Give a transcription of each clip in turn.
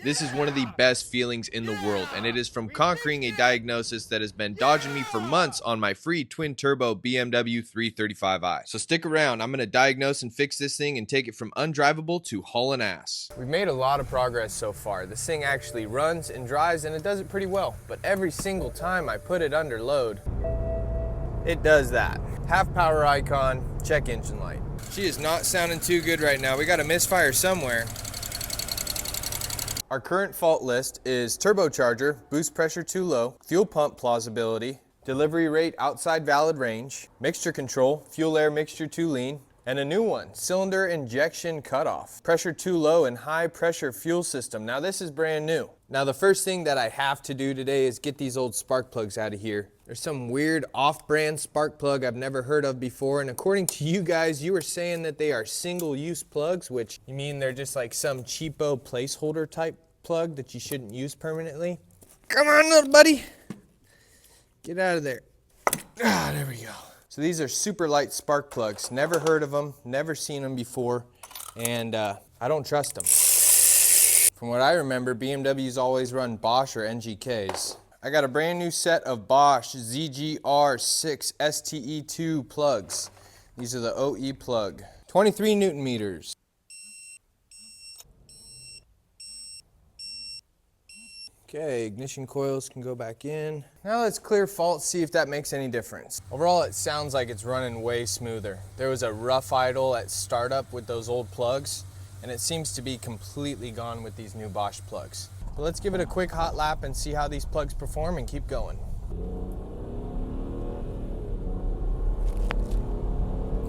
This is one of the best feelings in the world, and it is from conquering a diagnosis that has been dodging me for months on my free twin-turbo BMW 335i. So stick around, I'm going to diagnose and fix this thing and take it from undrivable to hauling ass. We've made a lot of progress so far. This thing actually runs and drives, and it does it pretty well. But every single time I put it under load, it does that. Half power icon, check engine light. She is not sounding too good right now. We got a misfire somewhere. Our current fault list is turbocharger, boost pressure too low, fuel pump plausibility, delivery rate outside valid range, mixture control, fuel air mixture too lean, and a new one, cylinder injection cutoff, pressure too low and high pressure fuel system. Now this is brand new. Now the first thing that I have to do today is get these old spark plugs out of here. There's some weird off-brand spark plug I've never heard of before, and according to you guys, you were saying that they are single-use plugs, which you mean they're just like some cheapo placeholder type plug that you shouldn't use permanently? Come on, little buddy. Get out of there. Ah, there we go. So these are super light spark plugs. Never heard of them, never seen them before, and I don't trust them. From what I remember, BMW's always run Bosch or NGKs. I got a brand new set of Bosch ZGR6 STE2 plugs. These are the OE plug. 23 Newton meters. Okay, ignition coils can go back in. Now let's clear faults, see if that makes any difference. Overall, it sounds like it's running way smoother. There was a rough idle at startup with those old plugs, and it seems to be completely gone with these new Bosch plugs. So let's give it a quick hot lap and see how these plugs perform and keep going.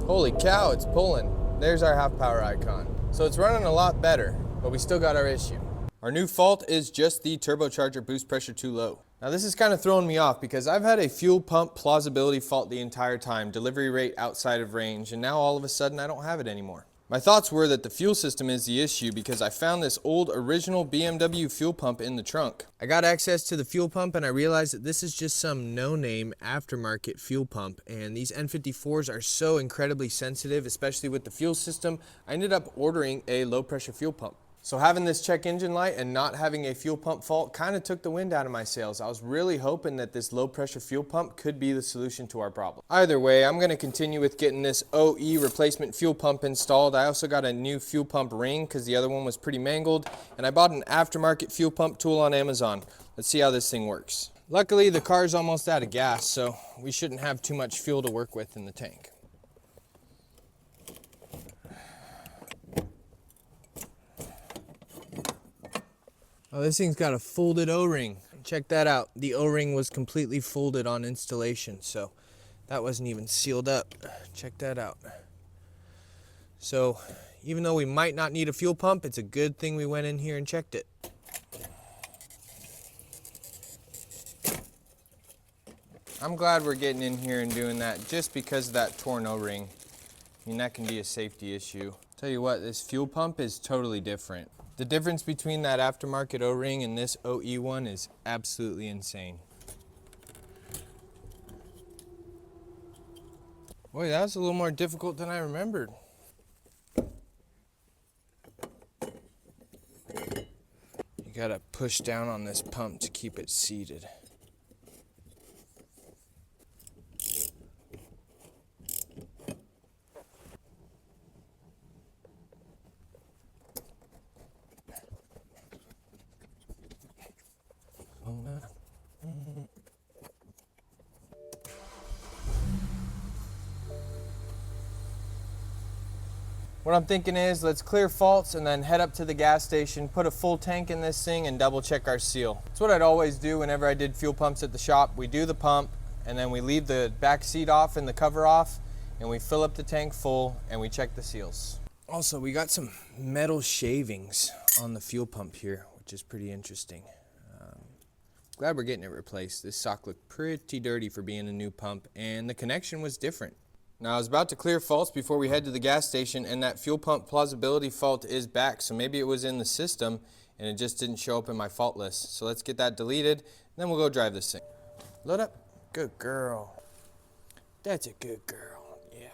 Holy cow, it's pulling. There's our half power icon. So it's running a lot better, but we still got our issue. Our new fault is just the turbocharger boost pressure too low. Now this is kind of throwing me off because I've had a fuel pump plausibility fault the entire time, delivery rate outside of range, and now all of a sudden I don't have it anymore. My thoughts were that the fuel system is the issue because I found this old original BMW fuel pump in the trunk. I got access to the fuel pump and I realized that this is just some no-name aftermarket fuel pump, and these N54s are so incredibly sensitive, especially with the fuel system. I ended up ordering a low pressure fuel pump. So having this check engine light and not having a fuel pump fault kind of took the wind out of my sails. I was really hoping that this low pressure fuel pump could be the solution to our problem. Either way, I'm going to continue with getting this OE replacement fuel pump installed. I also got a new fuel pump ring because the other one was pretty mangled, and I bought an aftermarket fuel pump tool on Amazon. Let's see how this thing works. Luckily, the car's almost out of gas, so we shouldn't have too much fuel to work with in the tank. Oh, this thing's got a folded O-ring. Check that out. The O-ring was completely folded on installation, so that wasn't even sealed up. Check that out. So even though we might not need a fuel pump, it's a good thing we went in here and checked it. I'm glad we're getting in here and doing that just because of that torn O-ring. I mean, that can be a safety issue. Tell you what, this fuel pump is totally different. The difference between that aftermarket O-ring and this OE one is absolutely insane. Boy, that was a little more difficult than I remembered. You gotta push down on this pump to keep it seated. What I'm thinking is let's clear faults and then head up to the gas station, put a full tank in this thing, and double check our seal. That's what I'd always do whenever I did fuel pumps at the shop. We do the pump and then we leave the back seat off and the cover off, and we fill up the tank full and we check the seals. Also, we got some metal shavings on the fuel pump here, which is pretty interesting. Glad we're getting it replaced. This sock looked pretty dirty for being a new pump, and the connection was different. Now I was about to clear faults before we head to the gas station, and that fuel pump plausibility fault is back, so maybe it was in the system and it just didn't show up in my fault list. So let's get that deleted, and then we'll go drive this thing. Load up. Good girl. That's a good girl. Yeah.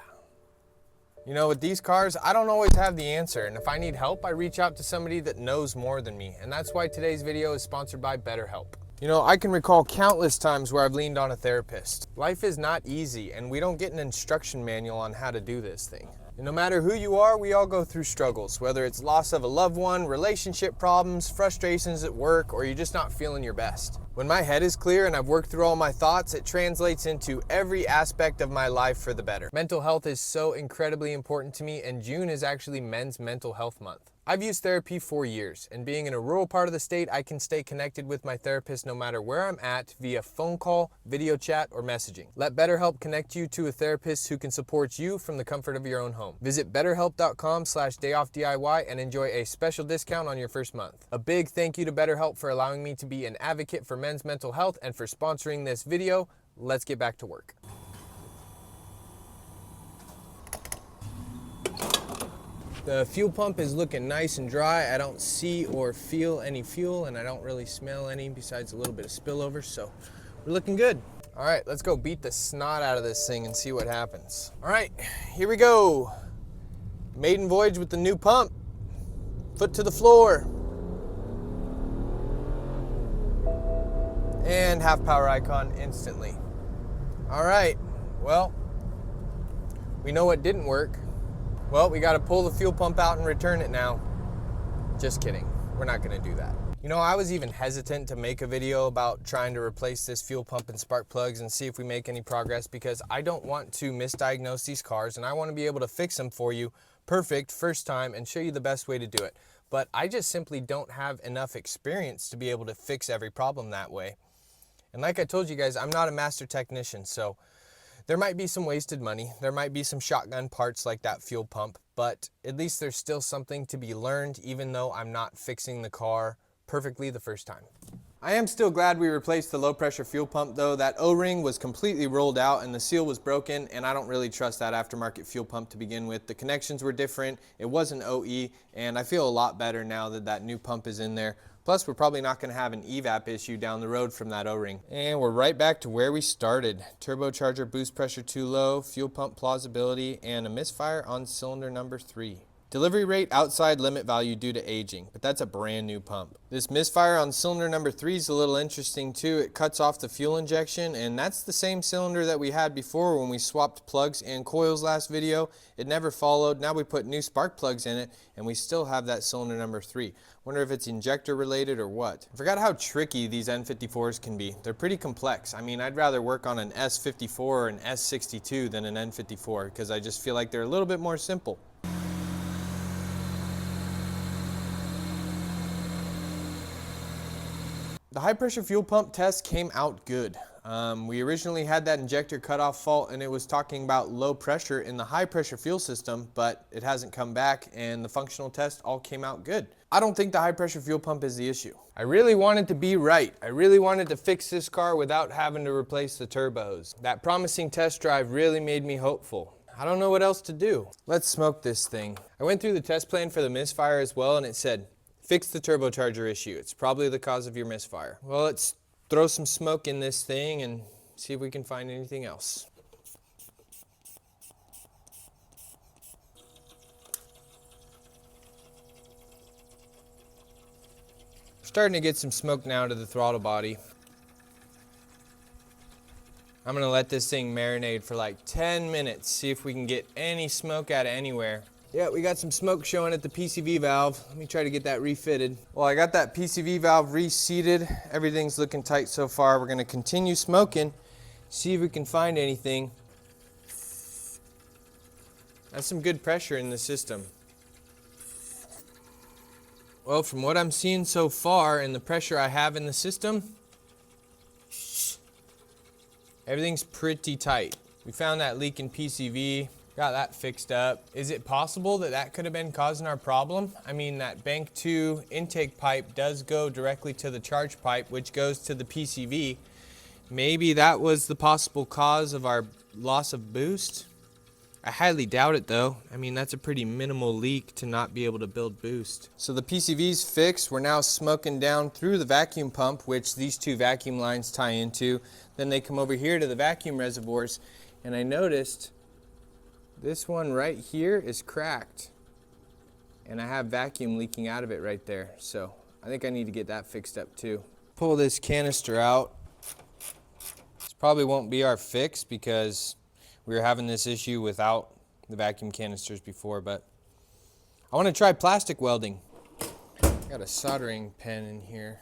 You know, with these cars, I don't always have the answer, and if I need help, I reach out to somebody that knows more than me, and that's why today's video is sponsored by BetterHelp. You know, I can recall countless times where I've leaned on a therapist. Life is not easy, and we don't get an instruction manual on how to do this thing. And no matter who you are, we all go through struggles, whether it's loss of a loved one, relationship problems, frustrations at work, or you're just not feeling your best. When my head is clear and I've worked through all my thoughts, it translates into every aspect of my life for the better. Mental health is so incredibly important to me, and June is actually Men's Mental Health Month. I've used therapy for years, and being in a rural part of the state, I can stay connected with my therapist no matter where I'm at via phone call, video chat, or messaging. Let BetterHelp connect you to a therapist who can support you from the comfort of your own home. Visit betterhelp.com/dayoffdiy and enjoy a special discount on your first month. A big thank you to BetterHelp for allowing me to be an advocate for men's mental health and for sponsoring this video. Let's get back to work. The fuel pump is looking nice and dry. I don't see or feel any fuel, and I don't really smell any besides a little bit of spillover, so we're looking good. All right, let's go beat the snot out of this thing and see what happens. All right, here we go. Maiden voyage with the new pump. Foot to the floor. And half power icon instantly. All right, well, we know what didn't work. Well, we got to pull the fuel pump out and return it now. Just kidding. We're not going to do that. You know, I was even hesitant to make a video about trying to replace this fuel pump and spark plugs and see if we make any progress, because I don't want to misdiagnose these cars, and I want to be able to fix them for you perfect first time and show you the best way to do it. But I just simply don't have enough experience to be able to fix every problem that way. And like I told you guys, I'm not a master technician, so there might be some wasted money, there might be some shotgun parts like that fuel pump, but at least there's still something to be learned, even though I'm not fixing the car perfectly the first time. I am still glad we replaced the low pressure fuel pump though. That O-ring was completely rolled out and the seal was broken, and I don't really trust that aftermarket fuel pump to begin with. The connections were different, it wasn't OE, and I feel a lot better now that that new pump is in there. Plus, we're probably not going to have an evap issue down the road from that O-ring. And we're right back to where we started. Turbocharger boost pressure too low, fuel pump plausibility, and a misfire on cylinder number 3. Delivery rate outside limit value due to aging, but that's a brand new pump. This misfire on cylinder number 3 is a little interesting too. It cuts off the fuel injection, and that's the same cylinder that we had before when we swapped plugs and coils last video. It never followed. Now we put new spark plugs in it, and we still have that cylinder number 3. Wonder if it's injector related or what. I forgot how tricky these N54s can be. They're pretty complex. I mean, I'd rather work on an S54 or an S62 than an N54 because I just feel like they're a little bit more simple. The high pressure fuel pump test came out good. We originally had that injector cutoff fault, and it was talking about low pressure in the high pressure fuel system, but it hasn't come back, and the functional test all came out good. I don't think the high pressure fuel pump is the issue. I really wanted to be right. I really wanted to fix this car without having to replace the turbos. That promising test drive really made me hopeful. I don't know what else to do. Let's smoke this thing. I went through the test plan for the misfire as well, and it said, fix the turbocharger issue. It's probably the cause of your misfire. Well, let's throw some smoke in this thing and see if we can find anything else. Starting to get some smoke now to the throttle body. I'm gonna let this thing marinate for like 10 minutes, see if we can get any smoke out of anywhere. Yeah, we got some smoke showing at the PCV valve. Let me try to get that refitted. Well, I got that PCV valve reseated. Everything's looking tight so far. We're gonna continue smoking, see if we can find anything. That's some good pressure in the system. Well, from what I'm seeing so far and the pressure I have in the system, everything's pretty tight. We found that leak in PCV. Got that fixed up. Is it possible that that could have been causing our problem? I mean, that bank 2 intake pipe does go directly to the charge pipe, which goes to the PCV. Maybe that was the possible cause of our loss of boost. I highly doubt it though. I mean, that's a pretty minimal leak to not be able to build boost. So the PCV's fixed. We're now smoking down through the vacuum pump, which these 2 vacuum lines tie into. Then they come over here to the vacuum reservoirs, and I noticed This one right here is cracked, and I have vacuum leaking out of it right there. So I think I need to get that fixed up too. Pull this canister out. This probably won't be our fix because we were having this issue without the vacuum canisters before, but I want to try plastic welding. Got a soldering pen in here.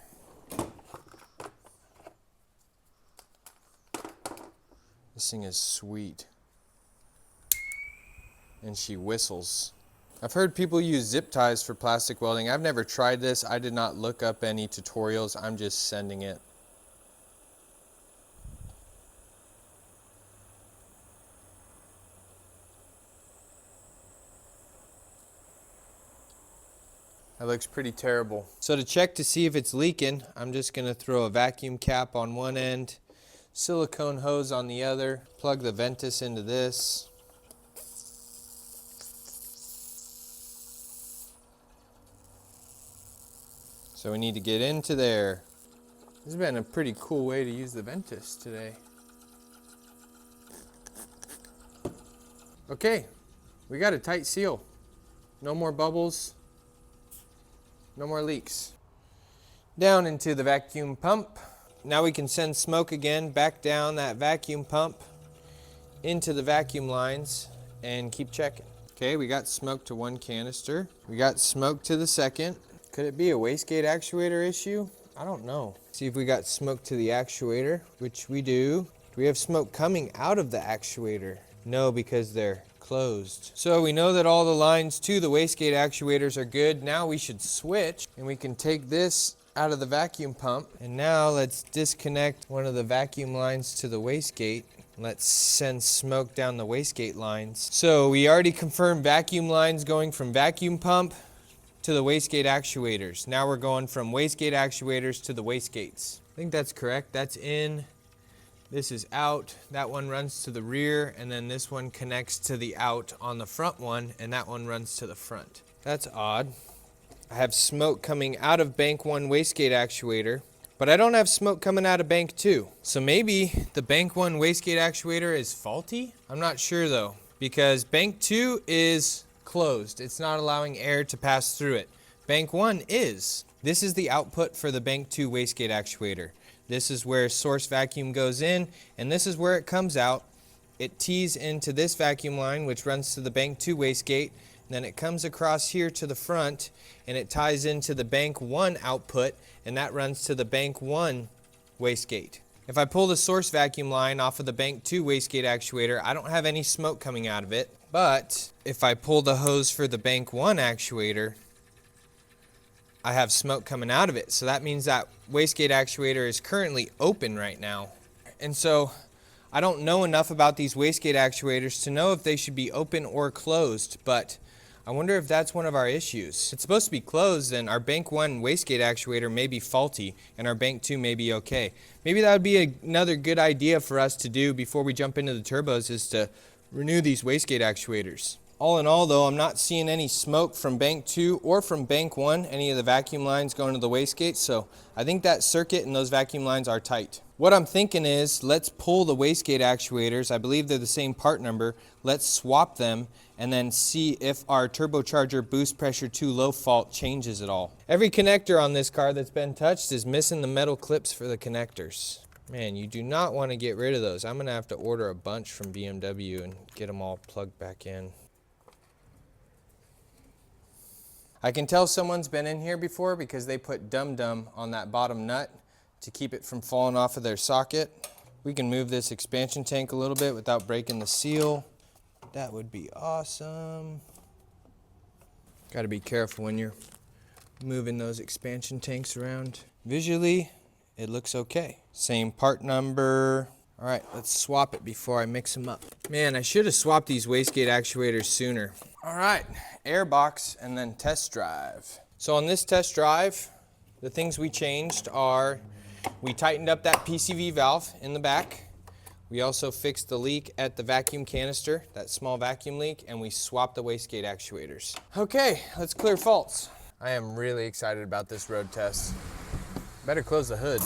This thing is sweet. And she whistles. I've heard people use zip ties for plastic welding. I've never tried this. I did not look up any tutorials. I'm just sending it. That looks pretty terrible. So to check to see if it's leaking, I'm just gonna throw a vacuum cap on one end, silicone hose on the other, plug the Ventus into this. So we need to get into there. This has been a pretty cool way to use the Ventus today. Okay, we got a tight seal. No more bubbles, no more leaks. Down into the vacuum pump. Now we can send smoke again back down that vacuum pump into the vacuum lines and keep checking. Okay, we got smoke to one canister. We got smoke to the second. Could it be a wastegate actuator issue? I don't know. See if we got smoke to the actuator, which we do. Do we have smoke coming out of the actuator? No, because they're closed. So we know that all the lines to the wastegate actuators are good. Now we should switch and we can take this out of the vacuum pump. And now let's disconnect one of the vacuum lines to the wastegate. Let's send smoke down the wastegate lines. So we already confirmed vacuum lines going from vacuum pump to the wastegate actuators. Now we're going from wastegate actuators to the wastegates. I think that's correct. That's in, this is out, that one runs to the rear, and then this one connects to the out on the front one, and that one runs to the front. That's odd. I have smoke coming out of bank 1 wastegate actuator, but I don't have smoke coming out of bank 2. So maybe the bank 1 wastegate actuator is faulty? I'm not sure though, because bank 2 is closed. It's not allowing air to pass through it. Bank 1 is. This is the output for the bank 2 wastegate actuator. This is where source vacuum goes in, and this is where it comes out. It tees into this vacuum line, which runs to the bank 2 wastegate, and then it comes across here to the front, and it ties into the bank 1 output, and that runs to the bank 1 wastegate. If I pull the source vacuum line off of the bank 2 wastegate actuator, I don't have any smoke coming out of it. But if I pull the hose for the bank 1 actuator, I have smoke coming out of it. So that means that wastegate actuator is currently open right now. And so I don't know enough about these wastegate actuators to know if they should be open or closed, but I wonder if that's one of our issues. It's supposed to be closed, and our bank 1 wastegate actuator may be faulty and our bank 2 may be okay. Maybe that would be another good idea for us to do before we jump into the turbos, is to renew these wastegate actuators. All in all though, I'm not seeing any smoke from bank 2 or from bank 1, any of the vacuum lines going to the wastegate, so I think that circuit and those vacuum lines are tight. What I'm thinking is, let's pull the wastegate actuators. I believe they're the same part number. Let's swap them and then see if our turbocharger boost pressure too low fault changes at all. Every connector on this car that's been touched is missing the metal clips for the connectors. Man, you do not want to get rid of those. I'm going to have to order a bunch from BMW and get them all plugged back in. I can tell someone's been in here before because they put dum-dum on that bottom nut to keep it from falling off of their socket. We can move this expansion tank a little bit without breaking the seal. That would be awesome. Got to be careful when you're moving those expansion tanks around. Visually, it looks okay. Same part number. All right, let's swap it before I mix them up. Man, I should have swapped these wastegate actuators sooner. All right, air box and then test drive. So on this test drive, the things we changed are, we tightened up that PCV valve in the back. We also fixed the leak at the vacuum canister, that small vacuum leak, and we swapped the wastegate actuators. Okay, let's clear faults. I am really excited about this road test. Better close the hood.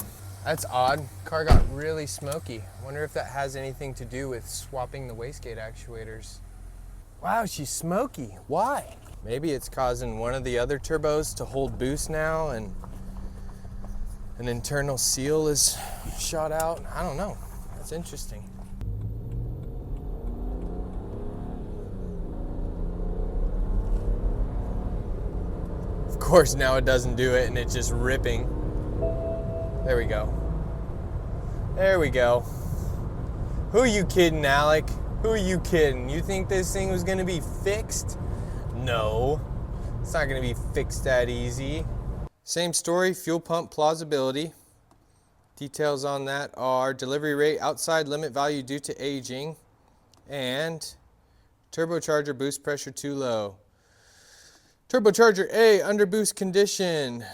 That's odd. Car got really smoky. Wonder if that has anything to do with swapping the wastegate actuators. Wow, she's smoky. Why? Maybe it's causing one of the other turbos to hold boost now and an internal seal is shot out. I don't know. That's interesting. Of course, now it doesn't do it and it's just ripping. There we go. There we go. Who you kidding, Alec? Who are you kidding? You think this thing was gonna be fixed? No, it's not gonna be fixed that easy. Same story, fuel pump plausibility. Details on that are delivery rate outside limit value due to aging and turbocharger boost pressure too low. Turbocharger A under boost condition,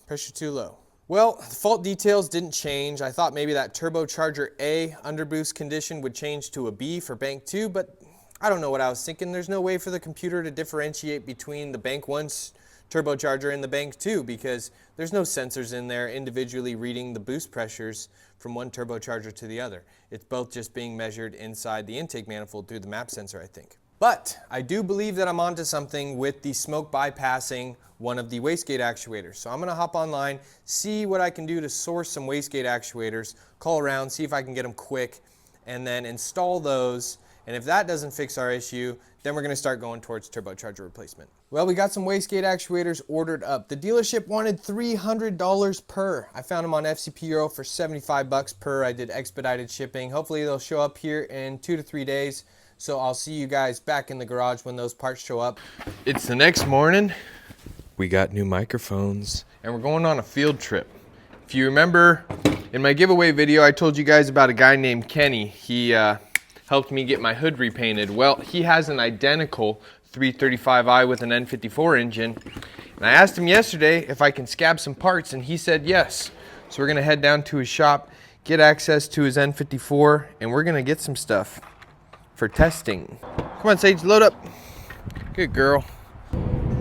pressure too low. Well, the fault details didn't change. I thought maybe that turbocharger A under boost condition would change to a B for bank 2, but I don't know what I was thinking. There's no way for the computer to differentiate between the bank 1's turbocharger and the bank 2 because there's no sensors in there individually reading the boost pressures from one turbocharger to the other. It's both just being measured inside the intake manifold through the map sensor, I think. But I do believe that I'm onto something with the smoke bypassing one of the wastegate actuators. So I'm gonna hop online, see what I can do to source some wastegate actuators, call around, see if I can get them quick, and then install those. And if that doesn't fix our issue, then we're gonna start going towards turbocharger replacement. Well, we got some wastegate actuators ordered up. The dealership wanted $300 per. I found them on FCP Euro for 75 bucks per. I did expedited shipping. Hopefully they'll show up here in 2 to 3 days. So I'll see you guys back in the garage when those parts show up. It's the next morning. We got new microphones and we're going on a field trip. If you remember in my giveaway video, I told you guys about a guy named Kenny. He helped me get my hood repainted. Well, he has an identical 335i with an N54 engine. And I asked him yesterday if I can scab some parts and he said yes. So we're gonna head down to his shop, get access to his N54, and we're gonna get some stuff for testing. Come on, Sage, load up. Good girl.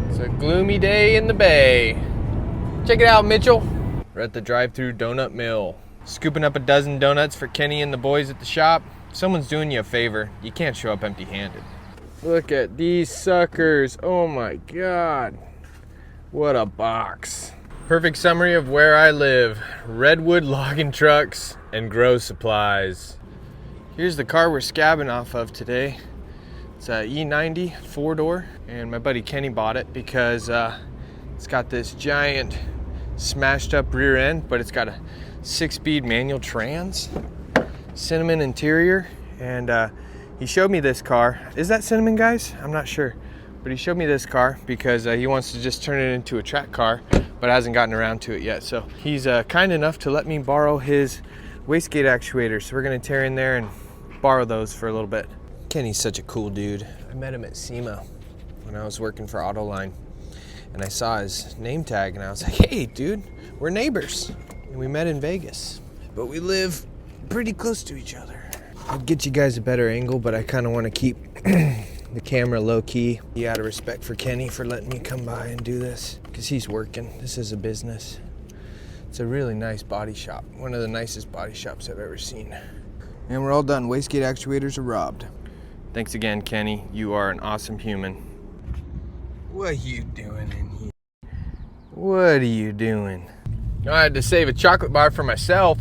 It's a gloomy day in the bay. Check it out, Mitchell. We're at the drive-through donut mill. Scooping up a dozen donuts for Kenny and the boys at the shop. Someone's doing you a favor. You can't show up empty-handed. Look at these suckers. Oh my God. What a box. Perfect summary of where I live. Redwood logging trucks and grow supplies. Here's the car we're scabbing off of today. It's a E90 4-door, and my buddy Kenny bought it because it's got this giant smashed up rear end, but it's got a 6-speed manual trans, cinnamon interior, and he showed me this car. Is that cinnamon, guys? I'm not sure, but he showed me this car because he wants to just turn it into a track car, but hasn't gotten around to it yet. So he's kind enough to let me borrow his wastegate actuators. So we're gonna tear in there and borrow those for a little bit. Kenny's such a cool dude. I met him at SEMA when I was working for Autoline, and I saw his name tag and I was like, hey dude, we're neighbors. And we met in Vegas, but we live pretty close to each other. I'd get you guys a better angle, but I kind of want to keep the camera low key. Out of respect for Kenny for letting me come by and do this, because he's working. This is a business. It's a really nice body shop. One of the nicest body shops I've ever seen. And we're all done. Wastegate actuators are robbed. Thanks again, Kenny. You are an awesome human. What are you doing in here? What are you doing? I had to save a chocolate bar for myself.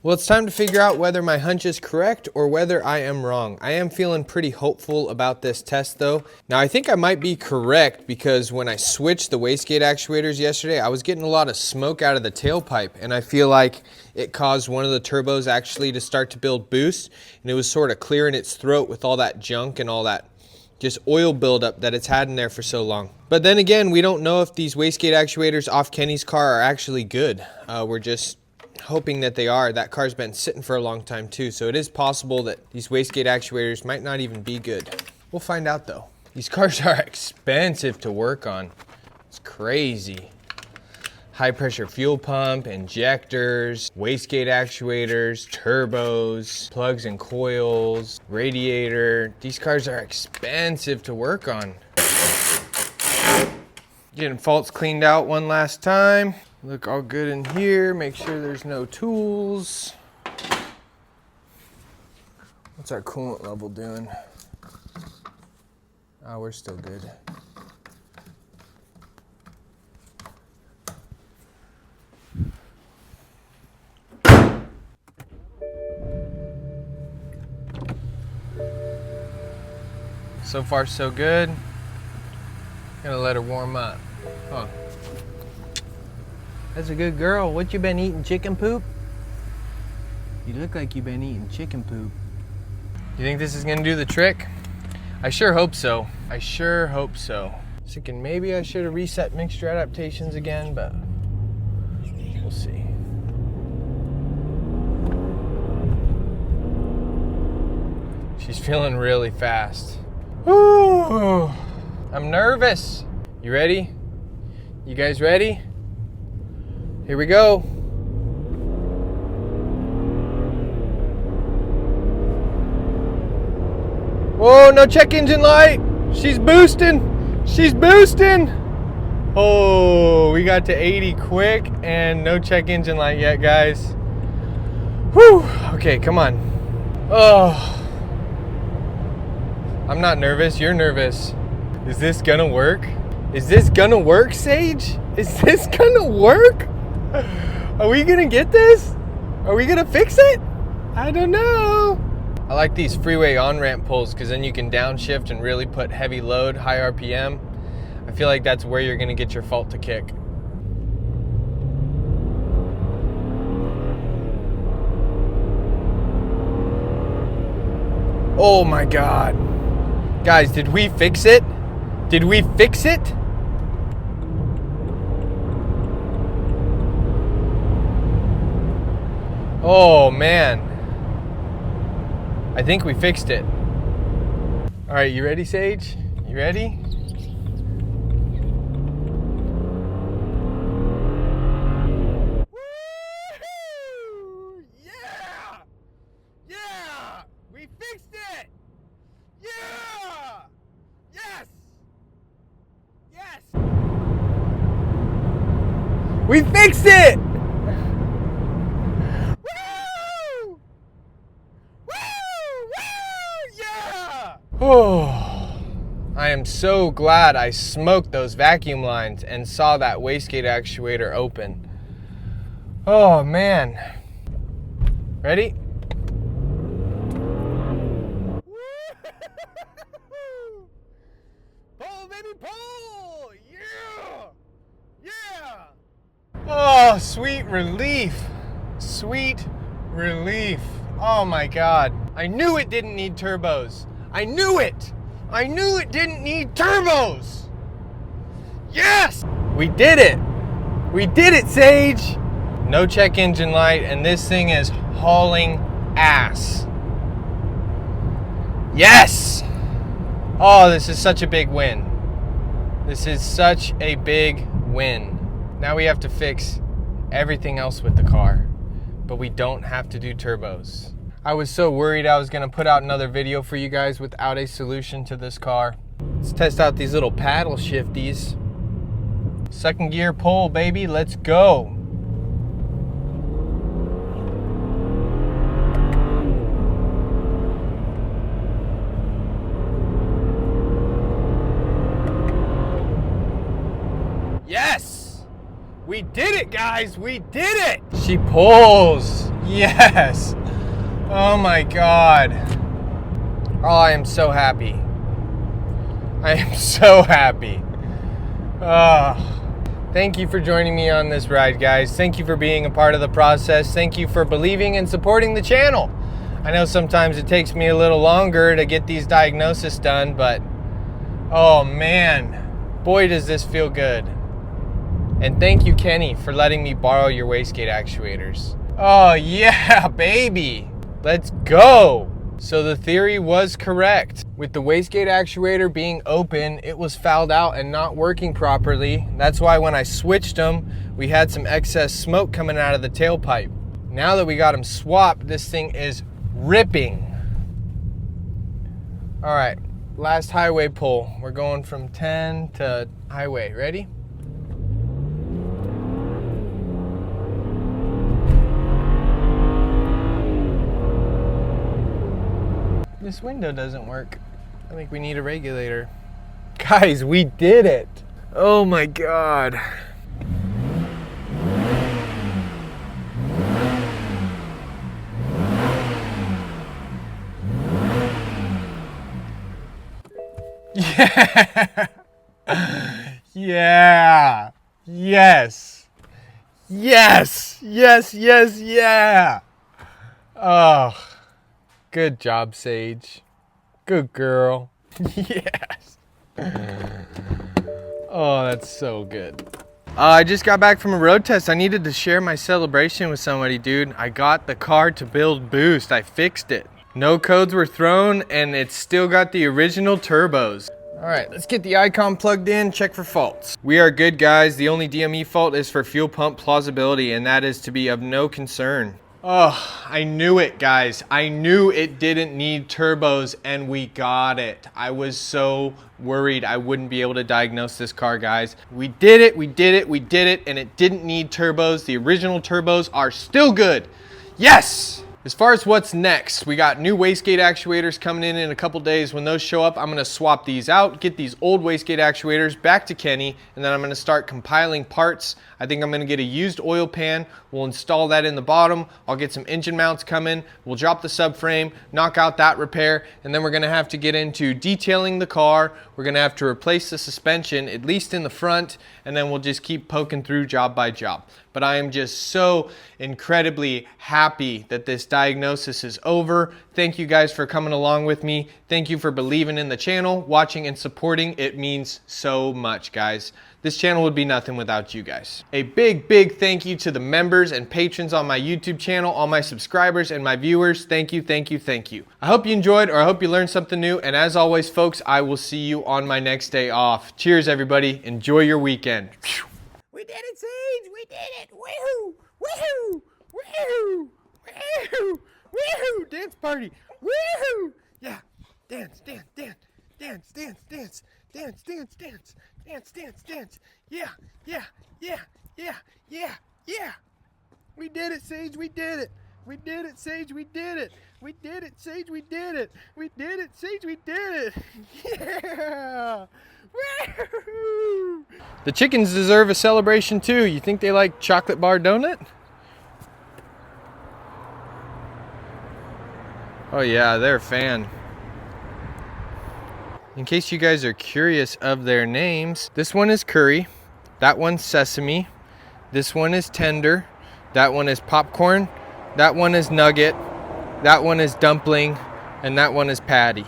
Well, it's time to figure out whether my hunch is correct or whether I am wrong. I am feeling pretty hopeful about this test though. Now I think I might be correct because when I switched the wastegate actuators yesterday, I was getting a lot of smoke out of the tailpipe, and I feel like it caused one of the turbos actually to start to build boost, and it was sort of clearing its throat with all that junk and all that just oil buildup that it's had in there for so long. But then again, we don't know if these wastegate actuators off Kenny's car are actually good. We're just hoping that they are. That car's been sitting for a long time too, so it is possible that these wastegate actuators might not even be good. We'll find out though. These cars are expensive to work on. It's crazy. High pressure fuel pump, injectors, wastegate actuators, turbos, plugs and coils, radiator. These cars are expensive to work on. Getting faults cleaned out one last time. Look all good in here. Make sure there's no tools. What's our coolant level doing? Oh, we're still good. So far, so good. Gonna let her warm up. Huh. That's a good girl. What, you been eating chicken poop? You look like you've been eating chicken poop. You think this is gonna do the trick? I sure hope so. I sure hope so. Thinking maybe I should have reset mixture adaptations again, but we'll see. She's feeling really fast. Woo! I'm nervous. You ready? You guys ready? Here we go. Whoa, no check engine light. She's boosting. She's boosting. Oh, we got to 80 quick and no check engine light yet, guys. Whew. Okay, come on. Oh. I'm not nervous, you're nervous. Is this gonna work? Is this gonna work, Sage? Is this gonna work? Are we gonna get this? Are we gonna fix it? I don't know. I like these freeway on-ramp pulls because then you can downshift and really put heavy load, high RPM. I feel like that's where you're gonna get your fault to kick. Oh my God. Guys, did we fix it? Did we fix it? Oh man. I think we fixed it. All right, you ready, Sage? You ready? Woo-hoo! Yeah! Yeah! We fixed it! Yeah! Yes! Yes! We fixed it! Woo! Woo! Woo! Yeah! Oh, I am so glad I smoked those vacuum lines and saw that wastegate actuator open. Oh man. Ready? Pull, baby, pull! Yeah! Yeah! Oh, sweet relief. Sweet relief. Oh my God. I knew it didn't need turbos. I knew it. I knew it didn't need turbos. Yes! We did it. We did it, Sage. No check engine light, and this thing is hauling ass. Yes! Oh, this is such a big win. This is such a big win. Now we have to fix everything else with the car, but we don't have to do turbos. I was so worried I was gonna put out another video for you guys without a solution to this car. Let's test out these little paddle shifties. Second gear pull, baby, let's go. Yes! We did it, guys! We did it! She pulls! Yes! Oh my God. Oh, I am so happy. I am so happy. Oh, thank you for joining me on this ride, guys. Thank you for being a part of the process. Thank you for believing and supporting the channel. I know sometimes it takes me a little longer to get these diagnoses done, but oh man, boy does this feel good. And thank you, Kenny, for letting me borrow your wastegate actuators. Oh yeah, baby. Let's go. So the theory was correct. With the wastegate actuator being open, it was fouled out and not working properly. That's why when I switched them, we had some excess smoke coming out of the tailpipe. Now that we got them swapped, this thing is ripping. All right, last highway pull. We're going from 10 to highway. Ready? This window doesn't work. I think we need a regulator. Guys, we did it. Oh my God. Yeah. Yeah. Yes. Yes. Yes. Yes. Yeah. Oh, good job, Sage. Good girl. Yes. Oh, that's so good. I just got back from a road test. I needed to share my celebration with somebody, dude. I got the car to build boost. I fixed it. No codes were thrown, and it's still got the original turbos. All right, let's get the icon plugged in, check for faults. We are good, guys. The only DME fault is for fuel pump plausibility, and that is to be of no concern. Oh, I knew it, guys. I knew it didn't need turbos, and we got it. I was so worried I wouldn't be able to diagnose this car, guys. We did it, we did it, we did it, and it didn't need turbos. The original turbos are still good. Yes! As far as what's next, we got new wastegate actuators coming in a couple days. When those show up, I'm gonna swap these out, get these old wastegate actuators back to Kenny, and then I'm gonna start compiling parts. I think I'm gonna get a used oil pan. We'll install that in the bottom. I'll get some engine mounts coming. We'll drop the subframe, knock out that repair, and then we're gonna have to get into detailing the car. We're gonna have to replace the suspension, at least in the front, and then we'll just keep poking through job by job. But I am just so incredibly happy that this diagnosis is over. Thank you guys for coming along with me. Thank you for believing in the channel, watching and supporting. It means so much, guys. This channel would be nothing without you guys. A big, big thank you to the members and patrons on my YouTube channel, all my subscribers and my viewers. Thank you, thank you, thank you. I hope you enjoyed, or I hope you learned something new. And as always, folks, I will see you on my next day off. Cheers, everybody. Enjoy your weekend. We did it, Sage! We did it! Woohoo! Woohoo! Woohoo! Woohoo! Woohoo! Dance party! Woohoo! Yeah! Dance, dance, dance, dance, dance, dance, dance, dance, dance, dance, dance, dance. Yeah, yeah, yeah, yeah, yeah, yeah. We did it, Sage! We did it! We did it, Sage! We did it! We did it, Sage! We did it! We did it, Sage! We did it! Yeah! Woo! The chickens deserve a celebration too. You think they like chocolate bar donut? Oh yeah, they're a fan. In case you guys are curious of their names, this one is Curry, that one's Sesame, this one is Tender, that one is Popcorn, that one is Nugget, that one is Dumpling, and that one is Patty.